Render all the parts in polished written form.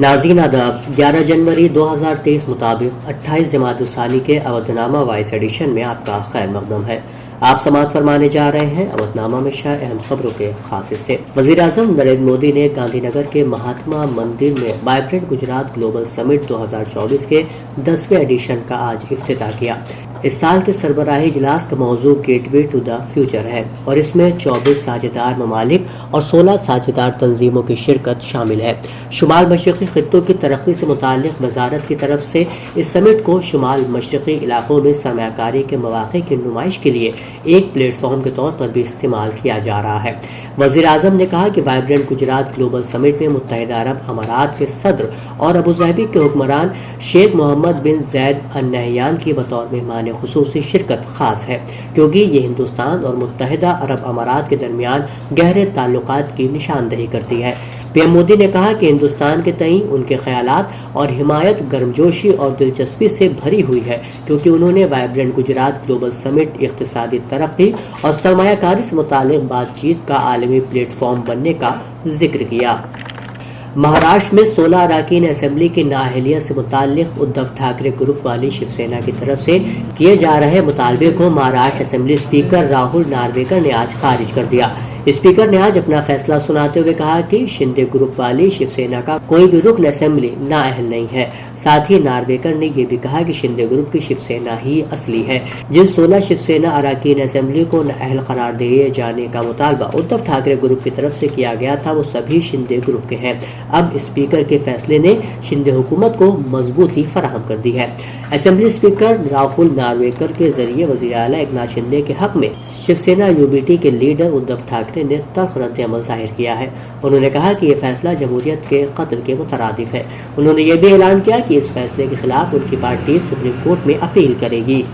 नाज़रीन आदाब, 11 जनवरी 2023 मुताबिक 28 जमात उस्सानी के अवधनामा वाइस एडिशन में आपका खैर मक़दम है। आप समाअत फरमाने जा रहे हैं अवधनामा में शाह अहम खबरों के खास हिस्से। वज़ीर आज़म नरेंद्र मोदी ने गांधी नगर के महात्मा मंदिर में वाइब्रेंट गुजरात ग्लोबल समिट 2024 के 10वें एडिशन का आज इफ्तिताह किया। इस साल के सरबराही इजलास का मौजू गेटवे टू द फ्यूचर है और इसमें 24 साझेदार ममालिक और 16 साझेदार तंजीमों की शिरकत शामिल है। शुमाल मशरक़ी खित्तों की तरक्की से मुताल्लिक़ वज़ारत की तरफ से इस समिट को शुमाल मशरक़ी इलाक़ों में सरमायाकारी के मौक़े की नुमाइश के लिए एक प्लेटफॉर्म के तौर पर भी इस्तेमाल किया जा रहा है। वज़ीर आज़म ने कहा कि वाइब्रेंट गुजरात ग्लोबल समिट में मुत्तहिदा अरब अमारात के सदर और अबूज़हबी के हुक्मरान शेख मोहम्मद बिन ज़ैद अल नहयान की बतौर मेहमान खुसूसी शिरकत खास है, क्योंकि ये हिंदुस्तान और मुत्तहिदा अरब अमारात के दरमियान गहरे ताल्लुकात की निशानदही करती है। पीएम मोदी ने कहा कि हिंदुस्तान के तईं उनके ख्यालात और हिमायत गर्मजोशी और दिलचस्पी से भरी हुई है, क्योंकि उन्होंने वाइब्रेंट गुजरात ग्लोबल समिट इक़्तिसादी तरक्की और सरमायाकारी से मुताल्लिक़ बातचीत का आलमी प्लेटफॉर्म बनने का जिक्र किया। महाराष्ट्र में 16 अरकान असेंबली की नाअहलियत से मुताल्लिक़ उद्धव ठाकरे ग्रुप वाली शिवसेना की तरफ से किए जा रहे मुतालबे को महाराष्ट्र असेंबली स्पीकर राहुल नार्वेकर ने आज खारिज कर दिया। स्पीकर ने आज अपना फैसला सुनाते हुए कहा कि शिंदे ग्रुप वाली शिवसेना का कोई भी रुकन असेंबली नाअहल नहीं है। साथ ही नार्वेकर ने यह भी कहा कि शिंदे ग्रुप की शिवसेना ही असली है। जिन 16 शिवसेना अरकान असेंबली को नाअहल करार दिए जाने का मुतालबा उद्धव ठाकरे ग्रुप की तरफ से किया गया था, वो सभी शिंदे ग्रुप के हैं। अब स्पीकर के फैसले ने शिंदे हुकूमत को मजबूती फराहम कर दी है। असेंबली स्पीकर राहुल नार्वेकर के जरिए वज़ीर आला एकनाथ शिंदे के हक में शिवसेना यूबीटी के लीडर उद्धव ठाकरे ने तल्ख़ रद्द-ए-अमल ज़ाहिर किया है। उन्होंने कहा कि यह फैसला जमहूरियत के कत्ल के मुतरादिफ है। उन्होंने यह भी ऐलान किया कि इस फैसले के खिलाफ उनकी पार्टी सुप्रीम कोर्ट में अपील करेगी।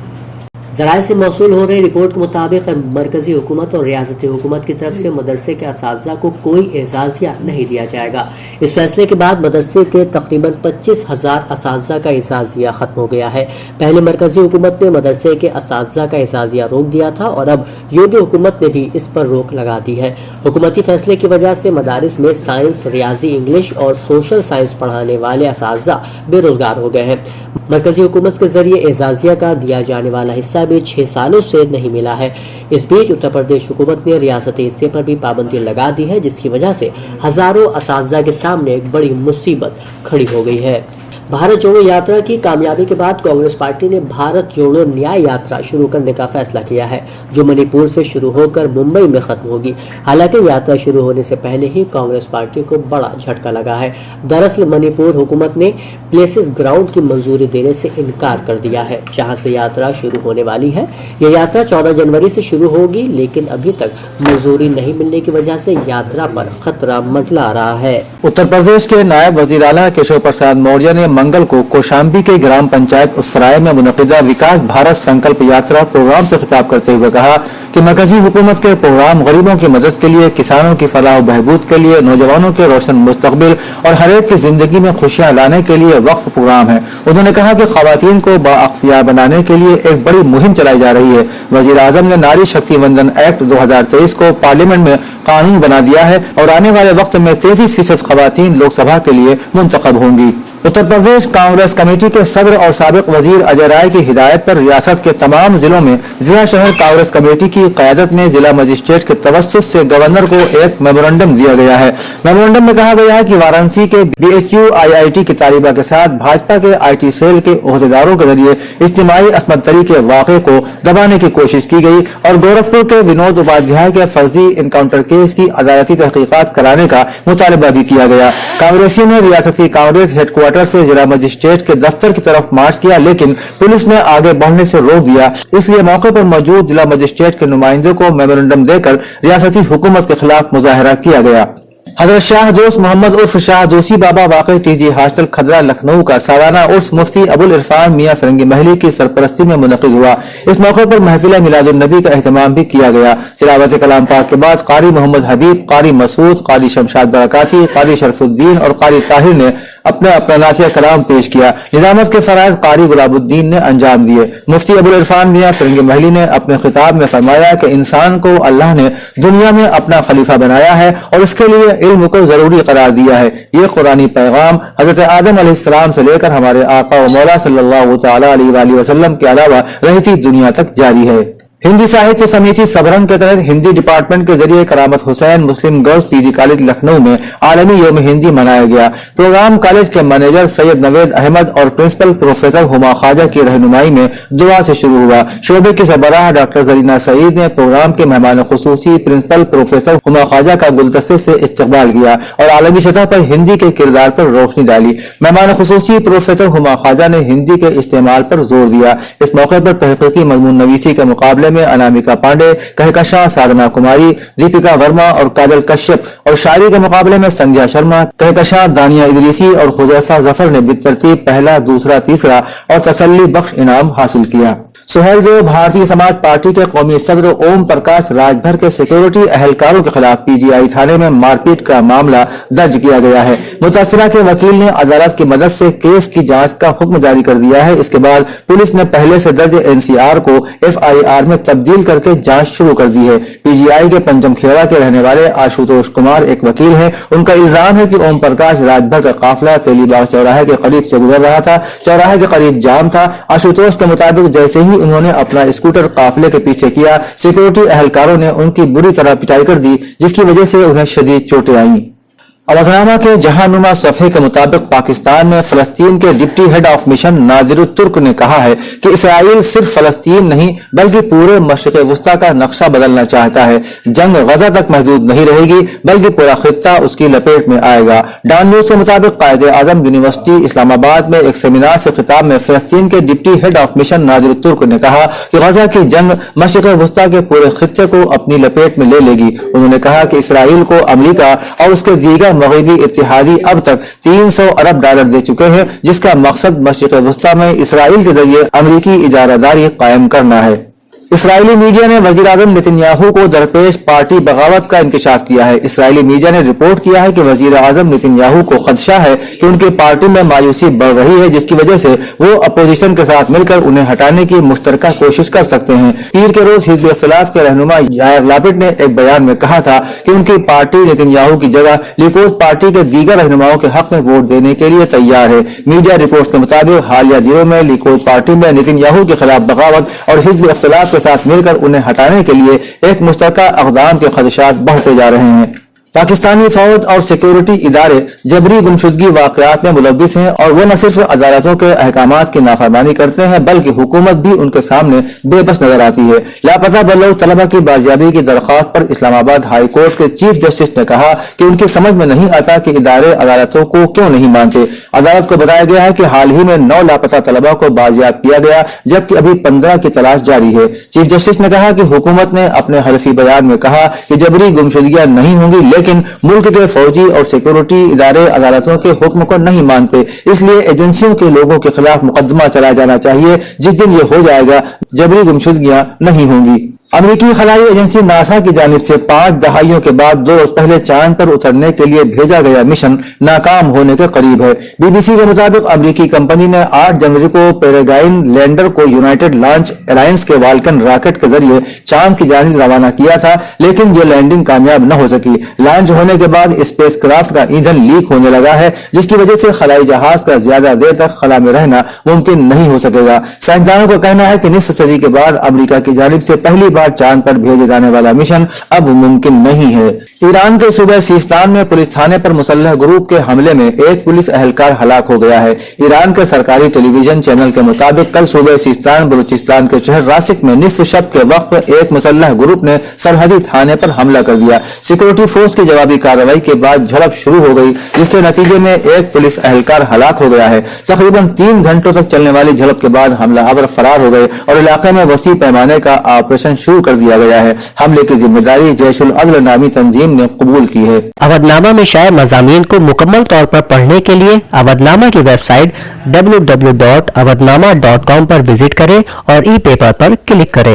ज़राए से मौसूल हो रही रिपोर्ट के मुताबिक मरकजी हुकूमत और रियासती हुकूमत की तरफ से मदरसे के असातिज़ा को कोई एजाज़िया नहीं दिया जाएगा। इस फैसले के बाद मदरसे के तकरीबन 25,000 असातिज़ा का एजाज़िया ख़त्म हो गया है। पहले मरकजी हुकूमत ने मदरसे के असातिज़ा का एजाज़िया रोक दिया था और अब योगी हुकूमत ने भी इस पर रोक लगा दी है। हुकूमती फैसले की वजह से मदारिस में साइंस, रियाजी, इंग्लिश और सोशल साइंस पढ़ाने वाले असातिज़ा बेरोजगार हो गए हैं। मरकजी हुकूमत के जरिए एजाज़िया का दिया जाने वाला हिस्सा भी 6 सालों से नहीं मिला है। इस बीच उत्तर प्रदेश हुकूमत ने रियासती हिस्से पर भी पाबंदी लगा दी है, जिसकी वजह से हजारों असातिज़ा के सामने एक बड़ी मुसीबत खड़ी हो गई है। भारत जोड़ो यात्रा की कामयाबी के बाद कांग्रेस पार्टी ने भारत जोड़ो न्याय यात्रा शुरू करने का फैसला किया है, जो मणिपुर से शुरू होकर मुंबई में खत्म होगी। हालांकि यात्रा शुरू होने से पहले ही कांग्रेस पार्टी को बड़ा झटका लगा है। दरअसल मणिपुर हुकूमत ने प्लेसेस ग्राउंड की मंजूरी देने से इनकार कर दिया है, जहां से यात्रा शुरू होने वाली है। यह यात्रा 14 जनवरी से शुरू होगी, लेकिन अभी तक मंजूरी नहीं मिलने की वजह से यात्रा पर खतरा मंडरा रहा है। उत्तर प्रदेश के नायब वज़ीर आला केशव प्रसाद मौर्य ने मंगल को कौशाम्बी के ग्राम पंचायत उसराय में मुनक़िदा विकास भारत संकल्प यात्रा प्रोग्राम से खिताब करते हुए कहा कि मरकजी हुकूमत के प्रोग्राम गरीबों की मदद के लिए, किसानों की फलाह बहबूद के लिए, नौजवानों के रोशन मुस्तकबिल और हर एक की जिंदगी में खुशियां लाने के लिए वक्फ प्रोग्राम है। उन्होंने कहा कि खवातीन को बाअख्तियार बनाने के लिए एक बड़ी मुहिम चलाई जा रही है। वज़ीर आज़म ने नारी शक्ति वंदन एक्ट 2023 को पार्लियामेंट में कानून बना दिया है और आने वाले वक्त में 33% खवातीन लोकसभा के लिए मुंतखब होंगी। उत्तर प्रदेश कांग्रेस कमेटी के सदर और साबिक वजीर अजय राय की हिदायत पर रियासत के तमाम जिलों में जिला शहर कांग्रेस कमेटी की क़यादत में जिला मजिस्ट्रेट के तवस्सुत से गवर्नर को एक मेमोरेंडम दिया गया है। मेमोरेंडम में कहा गया है कि वाराणसी के BHU IIT की तालिबा के साथ भाजपा के IT सेल के ओहदेदारों के जरिए इज्तिमाई असमत तरी के वाक़े को दबाने की कोशिश की गई और गोरखपुर के विनोद उपाध्याय के फर्जी इनकाउंटर केस की अदालती तहकीकात कराने का मुतालबा भी किया गया। कांग्रेसियों ने रियासती कांग्रेस हेडक्वार्टर से जिला मजिस्ट्रेट के दफ्तर की तरफ मार्च किया, लेकिन पुलिस ने आगे बढ़ने से रोक दिया। इसलिए मौके पर मौजूद जिला मजिस्ट्रेट के नुमाइंदों को मेमोरेंडम देकर रियासती हुकूमत के खिलाफ मुजाहरा किया गया। हजरत शाह दोस्त मोहम्मद उर्फ शाह दोसी बाबा वाक़ई TG हॉस्टल खदरा लखनऊ का सालाना उर्स मुफ्ती अबुल इरफान मियां फिरंगी महली की सरपरस्ती में मुनक़िद हुआ। इस मौके पर महफिल मिलादुन नबी का एहतमाम भी किया गया। तिलावत कलाम पाक के बाद कारी मोहम्मद हबीब, कारी मसूद, कारी शमशाद बरकाती, कारी शरफुद्दीन और कारी ताहिर ने अपना अपना नातिया कलाम पेश किया। निजामत के फराइज कारी गुलाबुद्दीन ने अंजाम दिए। मुफ्ती अबुल इरफान मियां फिरंगी महली ने अपने खिताब में फरमाया कि इंसान को अल्लाह ने दुनिया में अपना खलीफा बनाया है और इसके लिए इल्म को जरूरी करार दिया है। ये कुरानी पैगाम हजरत आदम अलैहिस्सलाम से लेकर हमारे आका व मौला सल्लल्लाहु तआला अलैहि वसल्लम के अलावा रहती दुनिया तक जारी है। हिंदी साहित्य समिति सबरंग के तहत हिंदी डिपार्टमेंट के जरिए Karamat Husain Muslim girls PG college Lucknow में आलमी यौम हिंदी मनाया गया। प्रोग्राम कॉलेज के मैनेजर सैयद नवेद अहमद और प्रिंसिपल प्रोफेसर हुमा ख्वाजा की रहनुमाई में दुआ से शुरू हुआ। शोबे की सरबराह डॉक्टर जरीना सईद ने प्रोग्राम के मेहमान खुसूसी प्रिंसिपल प्रोफेसर हुमा ख्वाजा का गुलदस्ते से इस्तकबाल किया और आलमी सतह पर हिंदी के किरदार पर रोशनी डाली। मेहमान खुसूसी प्रोफेसर हुमा ख्वाजा ने हिंदी के इस्तेमाल पर जोर दिया। इस मौके पर तहकीकी मजमून नवीसी के मुकाबले में अनामिका पांडे, कहकशां साधना कुमारी, दीपिका वर्मा और काजल कश्यप और शायरी के मुकाबले में संध्या शर्मा, कहकशां दानिया इदरीसी और हुजैफा जफर ने बितरतीब पहला, दूसरा, तीसरा और तसल्ली बख्श इनाम हासिल किया। सुहेल देव भारतीय समाज पार्टी के कौमी सदर ओम प्रकाश राजभर के सिक्योरिटी एहलकारों के खिलाफ पीजीआई थाने में मारपीट का मामला दर्ज किया गया है। मुतासिरा के वकील ने अदालत की मदद से केस की जांच का हुक्म जारी कर दिया है। इसके बाद पुलिस ने पहले से दर्ज एनसीआर को एफआईआर में तब्दील करके जांच शुरू कर दी है। पीजीआई के पंचम खेड़ा के रहने वाले आशुतोष कुमार एक वकील है। उनका इल्जाम है कि ओम प्रकाश राजभर का काफिला तेलीबाग चौराहे के करीब से गुजर रहा था। चौराहे के करीब जाम था। आशुतोष के मुताबिक जैसे ही उन्होंने अपना स्कूटर काफिले के पीछे किया, सिक्योरिटी एहलकारों ने उनकी बुरी तरह पिटाई कर दी, जिसकी वजह से उन्हें शदीद चोटें आईं। अवधनामा के जहानुमा सफ़े के मुताबिक पाकिस्तान में फलस्तीन के deputy head of mission Nadir तुर्क ने कहा है कि इसराइल सिर्फ फलस्तीन नहीं बल्कि पूरे मशरिक़ वुस्ता का नक्शा बदलना चाहता है। जंग गजा तक महदूद नहीं रहेगी बल्कि पूरा खित्ता उसकी लपेट में आएगा। डॉन न्यूज के मुताबिक कायदे आजम यूनिवर्सिटी इस्लामाबाद में एक सेमिनार से खिताब में फलस्तीन के deputy head of mission Nadir तुर्क ने कहा कि गजा की जंग मशरिक़ वुस्ता के पूरे खित्ते को अपनी लपेट में ले लेगी। उन्होंने कहा कि इसराइल को अमरीका और उसके दीगर मगरबी इत्तेहादी अब तक 300 अरब डॉलर दे चुके हैं, जिसका मकसद मशरिक़ वुस्ता में इसराइल के जरिए अमरीकी इजारादारी कायम करना है। इसराइली मीडिया ने वजीर-आज़म नेतन्याहू को दरपेश पार्टी बगावत का इंकशाफ किया है। इसराइली मीडिया ने रिपोर्ट किया है कि वजीर-आज़म नेतन्याहू को खदशा है कि उनकी पार्टी में मायूसी बढ़ रही है, जिसकी वजह से वो अपोजिशन के साथ मिलकर उन्हें हटाने की मुश्तरका कोशिश कर सकते हैं। पीर के रोज हिज़्ब इख्तिलाफ के रहनुमा यायर लापिड ने एक बयान में कहा था कि उनकी पार्टी नेतन्याहू की जगह लिकुद पार्टी के दीगर रहनुमाओं के हक में वोट देने के लिए तैयार है। मीडिया रिपोर्ट के मुताबिक हालिया दिनों में लिकुद पार्टी में नेतन्याहू के खिलाफ बगावत और हिज़्ब इख्तिलाफ के साथ मिलकर उन्हें हटाने के लिए एक मुश्तरका इक़दाम के खदशात बढ़ते जा रहे हैं। पाकिस्तानी फौज और सिक्योरिटी इदारे जबरी गुमशुदगी वाक़यात में मुलव्विस हैं और वो न सिर्फ अदालतों के अहकामात की नाफरमानी करते हैं बल्कि हुकूमत भी उनके सामने बेबस नजर आती है। लापता बलोच तलबा की बाजियाबी की दरख्वास्त पर इस्लामाबाद हाई कोर्ट के चीफ जस्टिस ने कहा कि उनकी समझ में नहीं आता कि इदारे अदालतों को क्यों नहीं मानते। अदालत को बताया गया है कि हाल ही में 9 लापता तलबा को बाजियाब किया गया, जबकि अभी 15 की तलाश जारी है। चीफ जस्टिस ने कहा कि हुकूमत ने अपने हल्फी बयान में कहा कि जबरी गुमशुदगियां नहीं होंगी, लेकिन मुल्क के फौजी और सिक्योरिटी इदारे अदालतों के हुक्म को नहीं मानते, इसलिए एजेंसियों के लोगों के खिलाफ मुकदमा चलाया जाना चाहिए। जिस दिन ये हो जाएगा जबरी गुमशुदगियां नहीं होंगी। अमेरिकी खलाई एजेंसी नासा की जानिब से 5 दहाइयों के बाद 2 रोज पहले चांद पर उतरने के लिए भेजा गया मिशन नाकाम होने के करीब है। बीबीसी के मुताबिक अमेरिकी कंपनी ने 8 जनवरी को पेरेगाइन लैंडर को यूनाइटेड लॉन्च अलायंस के वाल्कन रॉकेट के जरिए चांद की जानिब रवाना किया था, लेकिन ये लैंडिंग कामयाब न हो सकी। लॉन्च होने के बाद स्पेसक्राफ्ट का ईंधन लीक होने लगा है, जिसकी वजह से खलाई जहाज का ज्यादा देर तक खला में रहना मुमकिन नहीं हो सकेगा। साइंसदानों का कहना है कि निस्फ सदी के बाद अमेरिका की जानिब से पहली बार चांद पर भेजे जाने वाला मिशन अब मुमकिन नहीं है। ईरान के सूबे सिस्तान में पुलिस थाने पर मुसल्लह ग्रुप के हमले में एक पुलिस एहलकार हलाक हो गया है। ईरान के सरकारी टेलीविजन चैनल के मुताबिक कल सूबे सिस्तान बलूचिस्तान के शहर रासिक में निस्फ शब के वक्त एक मुसल्लह ग्रुप ने सरहदी थाने पर हमला कर दिया। सिक्योरिटी फोर्स की जवाबी कार्रवाई के बाद झड़प शुरू हो गई, जिसके नतीजे में एक पुलिस एहलकार हलाक हो गया है। तकरीबन 3 घंटों तक चलने वाली झड़प के बाद हमलावर फरार हो गए और इलाके में वसी पैमाने का ऑपरेशन शुरू कर दिया गया है। हमले की जिम्मेदारी जैशुल अदल नामी तंजीम ने कबूल की है। अवधनामा में शाये मज़ामीन को मुकम्मल तौर पर पढ़ने के लिए अवधनामा की वेबसाइट www.awadhnama.com पर विजिट करें और ई पेपर पर क्लिक करें।